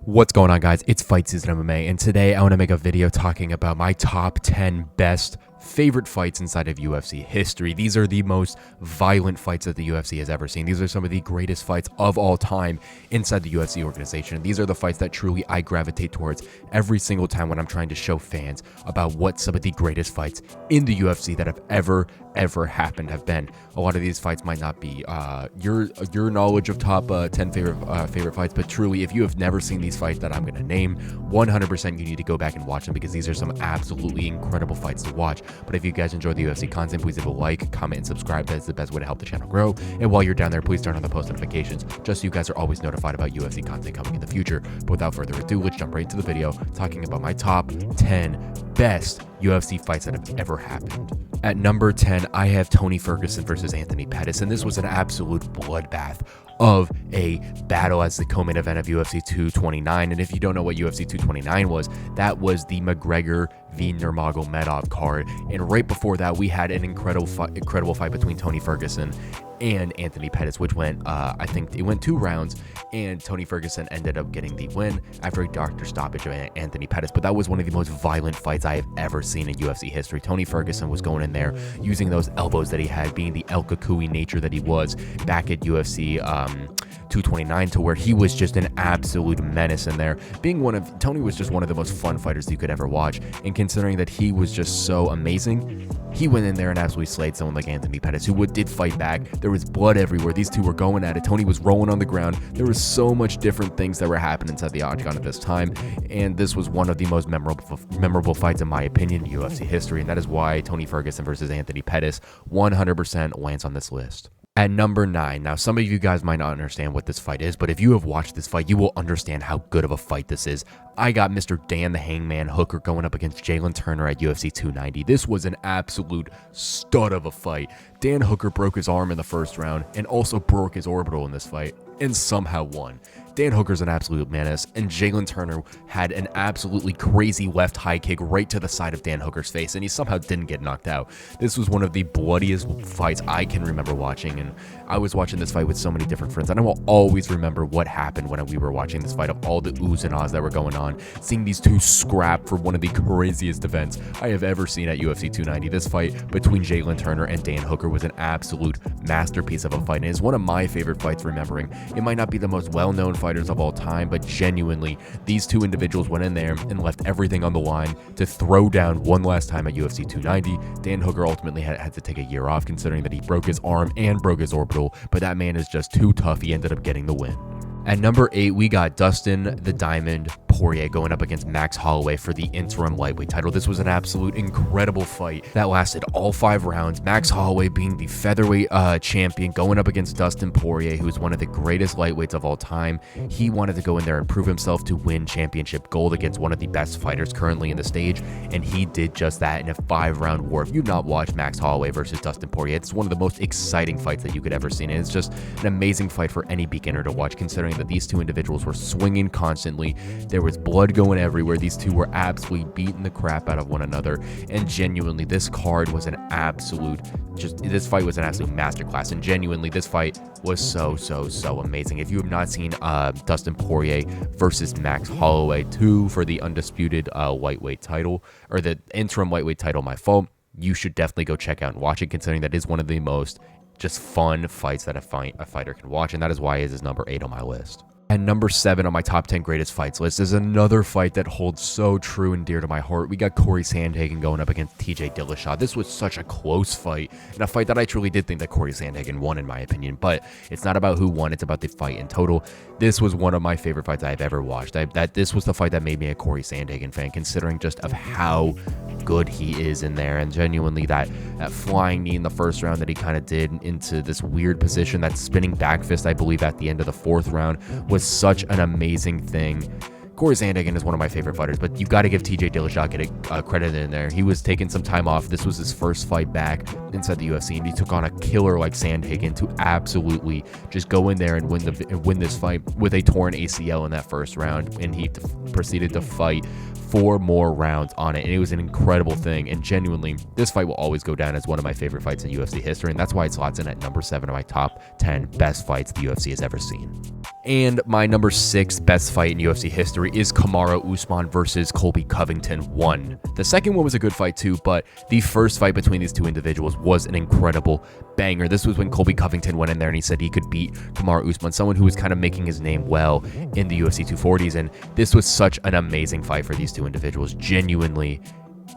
What's going on, guys? It's Fight Season MMA, and today I want to make a video talking about my top 10 best favorite fights inside of UFC history. These are the most violent fights that the UFC has ever seen. These are some of the greatest fights of all time inside the UFC organization. These are the fights that truly I gravitate towards every single time when I'm trying to show fans about what some of the greatest fights in the UFC that have ever happened have been. A lot of these fights might not be your knowledge of top 10 favorite fights, but truly, if you have never seen these fights that I'm going to name, 100% you need to go back and watch them, because these are some absolutely incredible fights to watch. But if you guys enjoy the UFC content, please leave a like, comment, and subscribe. That is the best way to help the channel grow. And while you're down there, please turn on the post notifications, just so you guys are always notified about UFC content coming in the future. But without further ado, let's jump right into the video talking about my top 10 best UFC fights that have ever happened. At number 10, I have Tony Ferguson versus Anthony Pettis, and this was an absolute bloodbath of a battle as the co-main event of UFC 229. And if you don't know what UFC 229 was, that was the McGregor v Nurmagomedov card. And right before that, we had an incredible fight between Tony Ferguson and Anthony Pettis, which went, I think it went 2 rounds, and Tony Ferguson ended up getting the win after a doctor stoppage of Anthony Pettis. But that was one of the most violent fights I have ever seen in UFC history. Tony Ferguson was going in there using those elbows that he had, being the El Cucuy nature that he was back at UFC 229, to where he was just an absolute menace in there. Tony was just one of the most fun fighters you could ever watch, and considering that he was just so amazing, he went in there and absolutely slayed someone like Anthony Pettis, who did fight back. There was blood everywhere. These two were going at it. Tony was rolling on the ground. There was so much different things that were happening inside the octagon at this time, and this was one of the most memorable fights, in my opinion, in UFC history, and that is why Tony Ferguson versus Anthony Pettis 100% lands on this list. At number 9, now some of you guys might not understand what this fight is, but if you have watched this fight, you will understand how good of a fight this is. I got Mr. Dan the Hangman Hooker going up against Jalen Turner at UFC 290. This was an absolute stud of a fight. Dan Hooker broke his arm in the first round and also broke his orbital in this fight, and somehow won. Dan Hooker's an absolute menace, and Jalen Turner had an absolutely crazy left high kick right to the side of Dan Hooker's face, and he somehow didn't get knocked out. This was one of the bloodiest fights I can remember watching, and I was watching this fight with so many different friends, and I will always remember what happened when we were watching this fight, of all the oohs and ahs that were going on, seeing these two scrap for one of the craziest events I have ever seen at UFC 290. This fight between Jalen Turner and Dan Hooker was an absolute masterpiece of a fight, and is one of my favorite fights remembering. It might not be the most well-known fighters of all time, but genuinely, these two individuals went in there and left everything on the line to throw down one last time at UFC 290. Dan Hooker ultimately had to take a year off, considering that he broke his arm and broke his orbital, but that man is just too tough. He ended up getting the win. At number 8, we got Dustin the Diamond Poirier going up against Max Holloway for the interim lightweight title. This was an absolute incredible fight that lasted all 5 rounds. Max Holloway being the featherweight champion, going up against Dustin Poirier, who is one of the greatest lightweights of all time. He wanted to go in there and prove himself to win championship gold against one of the best fighters currently in the stage, and he did just that in a 5-round war. If you've not watched Max Holloway versus Dustin Poirier, it's one of the most exciting fights that you could ever see, and it's just an amazing fight for any beginner to watch, considering that these two individuals were swinging constantly. There was blood going everywhere. These two were absolutely beating the crap out of one another, and genuinely, this fight was an absolute masterclass, and genuinely, this fight was so amazing. If you have not seen Dustin Poirier versus Max Holloway 2 for the undisputed lightweight title, or the interim lightweight title, my fault, you should definitely go check out and watch it, considering that is one of the most just fun fights that a fighter can watch, and that is why it is number 8 on my list. And number 7 on my top 10 greatest fights list is another fight that holds so true and dear to my heart. We got Corey Sandhagen going up against TJ Dillashaw. This was such a close fight, and a fight that I truly did think that Corey Sandhagen won, in my opinion, but it's not about who won, it's about the fight in total. This was one of my favorite fights I've ever watched. This was the fight that made me a Corey Sandhagen fan, considering just of how good he is in there, and genuinely that flying knee in the first round that he kind of did into this weird position, that spinning back fist, I believe, at the end of the 4th round, was such an amazing thing. Corey Sandhagen is one of my favorite fighters, but you've got to give TJ Dillashaw credit in there. He was taking some time off. This was his first fight back inside the UFC, and he took on a killer like Sandhagen to absolutely just go in there and win this fight with a torn ACL in that first round, and he proceeded to fight 4 more rounds on it, and it was an incredible thing. And genuinely, this fight will always go down as one of my favorite fights in UFC history, and that's why it slots in at number 7 of my top 10 best fights the UFC has ever seen. And my number 6 best fight in UFC history is Kamaru Usman versus Colby Covington 1. The second one was a good fight too, but the first fight between these two individuals was an incredible banger. This was when Colby Covington went in there and he said he could beat Kamaru Usman, someone who was kind of making his name well in the UFC 240s, and this was such an amazing fight for these two individuals. Genuinely,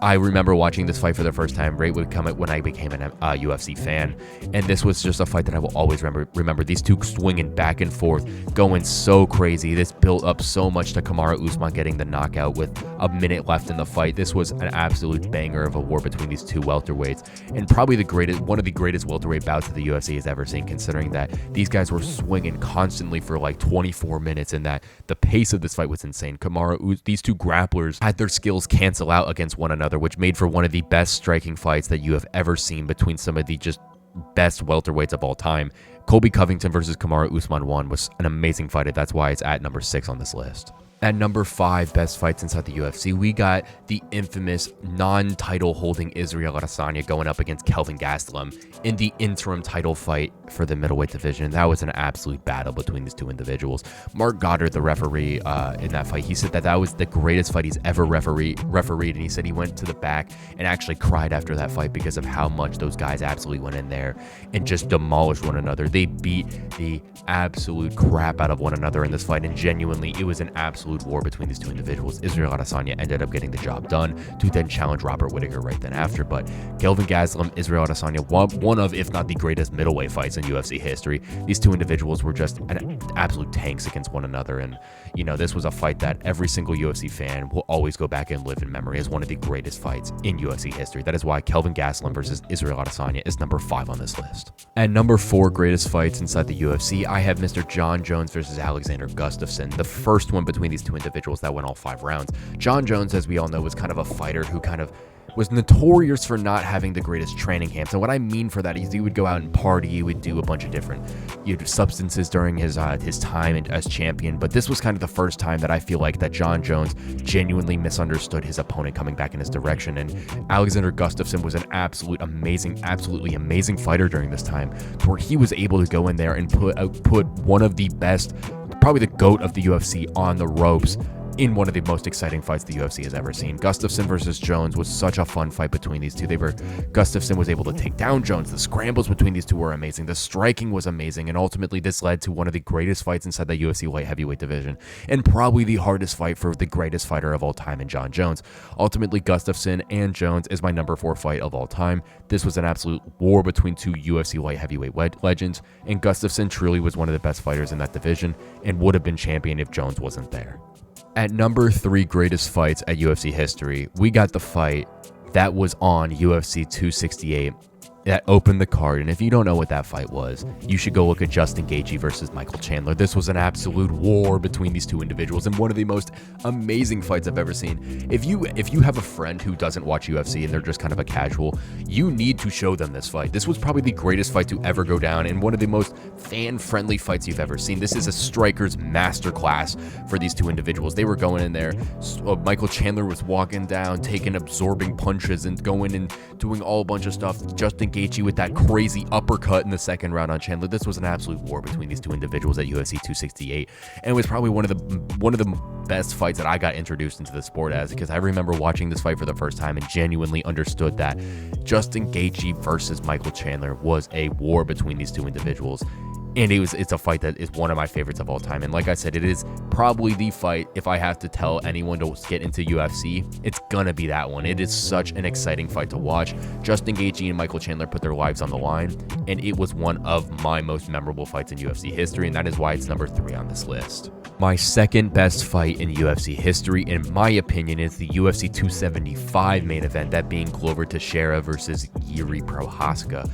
I remember watching this fight for the first time right when I became a UFC fan, and this was just a fight that I will always remember. These two swinging back and forth, going so crazy. This built up so much to Kamaru Usman getting the knockout with a minute left in the fight. This was an absolute banger of a war between these two welterweights, and probably one of the greatest welterweight bouts that the UFC has ever seen, considering that these guys were swinging constantly for like 24 minutes, and that the pace of this fight was insane. These two grapplers had their skills cancel out against one another, which made for one of the best striking fights that you have ever seen between some of the just best welterweights of all time. Colby Covington versus Kamaru Usman 1 was an amazing fight, and that's why it's at number 6 on this list. At number 5 best fights inside the UFC, we got the infamous non-title holding Israel Adesanya going up against Kelvin Gastelum in the interim title fight for the middleweight division. That was an absolute battle between these two individuals. Mark Goddard, the referee in that fight, he said that was the greatest fight he's ever refereed, and he said he went to the back and actually cried after that fight because of how much those guys absolutely went in there and just demolished one another. They beat the absolute crap out of one another in this fight, and genuinely, it was an absolute war between these two individuals. Israel Adesanya ended up getting the job done to then challenge Robert Whittaker right then after, but Kelvin Gastelum, Israel Adesanya, one of, if not the greatest middleweight fights in UFC history. These two individuals were just absolute tanks against one another, and this was a fight that every single UFC fan will always go back and live in memory as one of the greatest fights in UFC history. That is why Kelvin Gastelum versus Israel Adesanya is number 5 on this list. At number 4 greatest fights inside the UFC, I have Mr. Jon Jones versus Alexander Gustafsson, the first one between these two individuals that went all 5 rounds. Jon Jones, as we all know, was kind of a fighter who kind of was notorious for not having the greatest training camps. And what I mean for that is he would go out and party, he would do a bunch of different substances during his time as champion. But this was kind of the first time that I feel like that Jon Jones genuinely misunderstood his opponent coming back in his direction. And Alexander Gustafsson was an absolutely amazing fighter during this time, where he was able to go in there and put one of the best, probably the GOAT of the UFC, on the ropes in one of the most exciting fights the UFC has ever seen. Gustafsson versus Jones was such a fun fight between these two. Gustafsson was able to take down Jones. The scrambles between these two were amazing. The striking was amazing, and ultimately this led to one of the greatest fights inside the UFC light heavyweight division, and probably the hardest fight for the greatest fighter of all time in Jon Jones. Ultimately, Gustafsson and Jones is my number 4 fight of all time. This was an absolute war between two UFC light heavyweight legends, and Gustafsson truly was one of the best fighters in that division and would have been champion if Jones wasn't there. At number 3 greatest fights at UFC history, we got the fight that was on UFC 268 that opened the card. And if you don't know what that fight was, you should go look at Justin Gaethje versus Michael Chandler. This was an absolute war between these two individuals and one of the most amazing fights I've ever seen. If you have a friend who doesn't watch UFC and they're just kind of a casual, you need to show them this fight. This was probably the greatest fight to ever go down and one of the most fan-friendly fights you've ever seen. This is a striker's masterclass for these two individuals. They were going in there. Michael Chandler was walking down, taking absorbing punches and going and doing all a bunch of stuff. Justin Gaethje with that crazy uppercut in the second round on Chandler. This was an absolute war between these two individuals at UFC 268, and it was probably one of the best fights that I got introduced into the sport as, because I remember watching this fight for the first time and genuinely understood that Justin Gaethje versus Michael Chandler was a war between these two individuals. And it's a fight that is one of my favorites of all time. And like I said, it is probably the fight, if I have to tell anyone to get into UFC, it's gonna be that one. It is such an exciting fight to watch. Justin Gaethje and Michael Chandler put their lives on the line, and it was one of my most memorable fights in UFC history, and that is why it's number 3 on this list. My second best fight in UFC history, in my opinion, is the UFC 275 main event, that being Glover Teixeira versus Yuri Prochazka.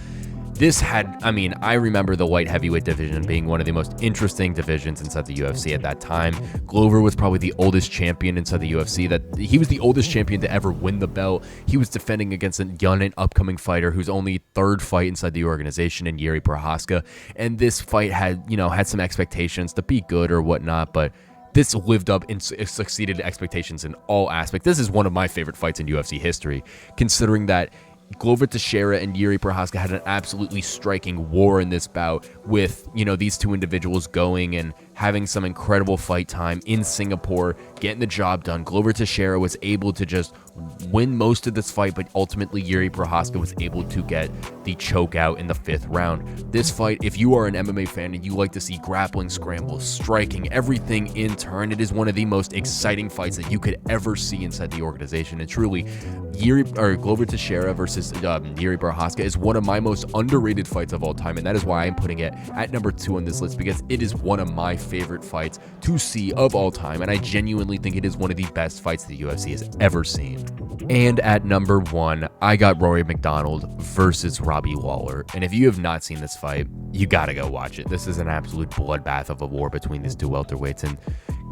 This had, I mean, I remember the light heavyweight division being one of the most interesting divisions inside the UFC at that time. Glover was probably the oldest champion inside the UFC. That he was the oldest champion to ever win the belt. He was defending against a young and upcoming fighter whose only third fight inside the organization in Yuri Prochazka. And this fight had, had some expectations to be good or whatnot, but this lived up and succeeded expectations in all aspects. This is one of my favorite fights in UFC history, considering that Glover Teixeira and Yuri Prochazka had an absolutely striking war in this bout with, these two individuals going and having some incredible fight time in Singapore, getting the job done. Glover Teixeira was able to just win most of this fight, but ultimately Yuri Prochazka was able to get the choke out in the 5th round. This fight, if you are an MMA fan and you like to see grappling, scrambles, striking, everything in turn, it is one of the most exciting fights that you could ever see inside the organization. And truly, Glover Teixeira versus Yuri Prochazka is one of my most underrated fights of all time, and that is why I'm putting it at number 2 on this list, because it is one of my favorite fights to see of all time, and I genuinely think it is one of the best fights the UFC has ever seen. And at number 1, I got Rory McDonald versus Robbie Lawler. And if you have not seen this fight, you gotta go watch it. This is an absolute bloodbath of a war between these two welterweights, and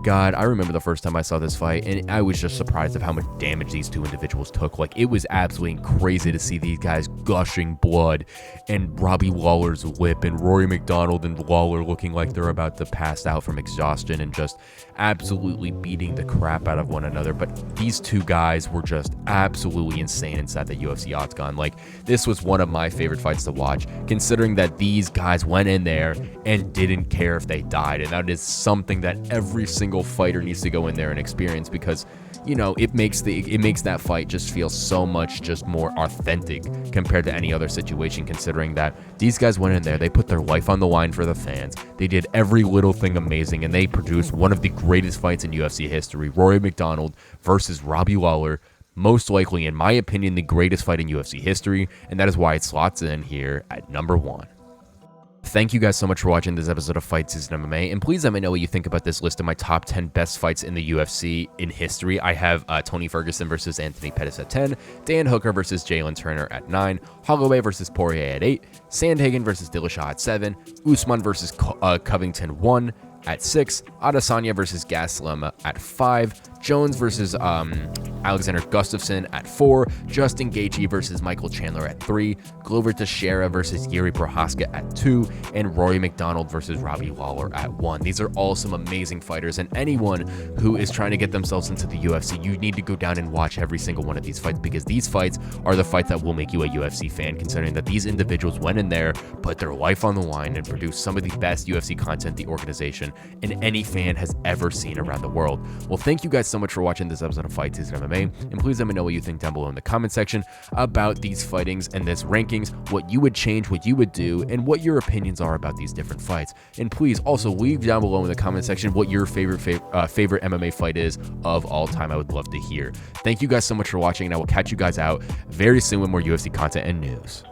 God, I remember the first time I saw this fight, and I was just surprised of how much damage these two individuals took. Like, it was absolutely crazy to see these guys gushing blood, and Robbie Lawler's lip, and Rory McDonald and Lawler looking like they're about to pass out from exhaustion, and just absolutely beating the crap out of one another. But these two guys were just absolutely insane inside the UFC octagon. Like, this was one of my favorite fights to watch, considering that these guys went in there and didn't care if they died, and that is something that every single fighter needs to go in there and experience, because it makes that fight just feel so much just more authentic compared to any other situation, considering that these guys went in there, they put their life on the line for the fans, they did every little thing amazing, and they produced one of the greatest fights in UFC history. Rory McDonald versus Robbie Lawler, most likely, in my opinion, the greatest fight in UFC history, and that is why it slots in here at number 1. Thank you guys so much for watching this episode of Fight Season MMA, and please let me know what you think about this list of my top 10 best fights in the UFC in history. I have Tony Ferguson versus Anthony Pettis at 10, Dan Hooker versus Jalen Turner at 9, Holloway versus Poirier at 8, Sandhagen versus Dillashaw at 7, Usman versus Covington 1 at 6, Adesanya versus Gastelum at 5, Jones versus Alexander Gustafsson at 4, Justin Gaethje versus Michael Chandler at 3, Glover Teixeira versus Yuri Prochazka at 2, and Rory McDonald versus Robbie Lawler at 1. These are all some amazing fighters, and anyone who is trying to get themselves into the UFC, you need to go down and watch every single one of these fights, because these fights are the fights that will make you a UFC fan, considering that these individuals went in there, put their life on the line, and produced some of the best UFC content the organization and any fan has ever seen around the world. Well, thank you guys so much for watching this episode of Fight Season MMA, and please let me know what you think down below in the comment section about these fightings and this rankings, what you would change, what you would do, and what your opinions are about these different fights. And please also leave down below in the comment section what your favorite MMA fight is of all time. I would love to hear. Thank you guys so much for watching, and I will catch you guys out very soon with more UFC content and news.